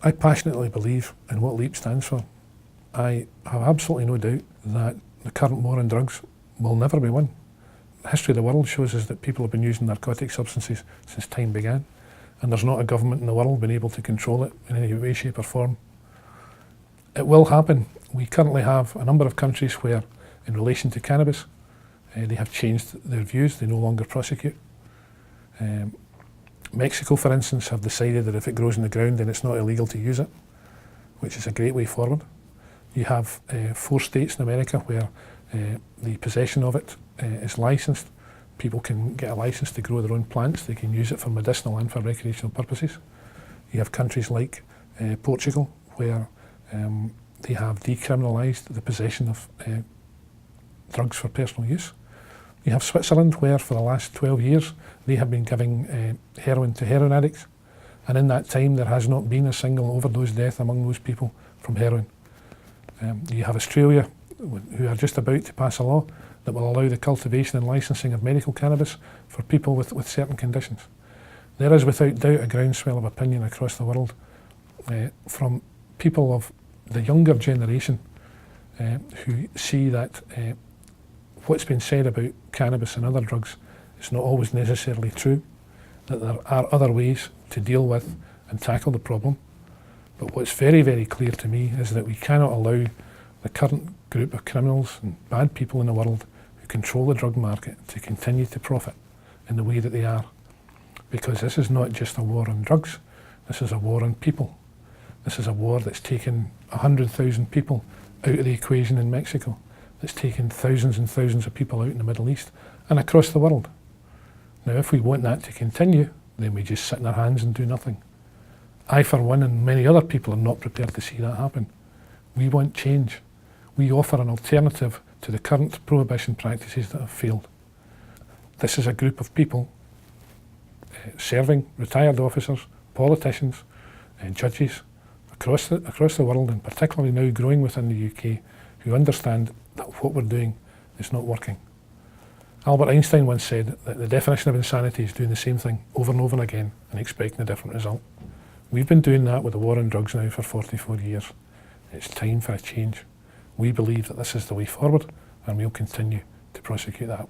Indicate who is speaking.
Speaker 1: I passionately believe in what LEAP stands for. I have absolutely no doubt that the current war on drugs will never be won. The history of the world shows us that people have been using narcotic substances since time began, and there's not a government in the world been able to control it in any way, shape or form. It will happen. We currently have a number of countries where, in relation to cannabis, they have changed their views. They no longer prosecute. Mexico, for instance, have decided that if it grows in the ground, then it's not illegal to use it, which is a great way forward. You have 4 states in America where the possession of it is licensed. People can get a license to grow their own plants. They can use it for medicinal and for recreational purposes. You have countries like Portugal where they have decriminalised the possession of drugs for personal use. You have Switzerland where for the last 12 years they have been giving heroin to heroin addicts, and in that time there has not been a single overdose death among those people from heroin. You have Australia, who are just about to pass a law that will allow the cultivation and licensing of medical cannabis for people with certain conditions. There is without doubt a groundswell of opinion across the world from people of the younger generation who see that what's been said about cannabis and other drugs is not always necessarily true, that there are other ways to deal with and tackle the problem. But what's very, very clear to me is that we cannot allow the current group of criminals and bad people in the world who control the drug market to continue to profit in the way that they are. Because this is not just a war on drugs, this is a war on people. This is a war that's taken 100,000 people out of the equation in Mexico, that's taken thousands and thousands of people out in the Middle East and across the world. Now, if we want that to continue, then we just sit in our hands and do nothing. I, for one, and many other people are not prepared to see that happen. We want change. We offer an alternative to the current prohibition practices that have failed. This is a group of people serving retired officers, politicians, judges across the world, and particularly now growing within the UK, who understand that what we're doing is not working. Albert Einstein once said that the definition of insanity is doing the same thing over and over again and expecting a different result. We've been doing that with the war on drugs now for 44 years. It's time for a change. We believe that this is the way forward, and we'll continue to prosecute that.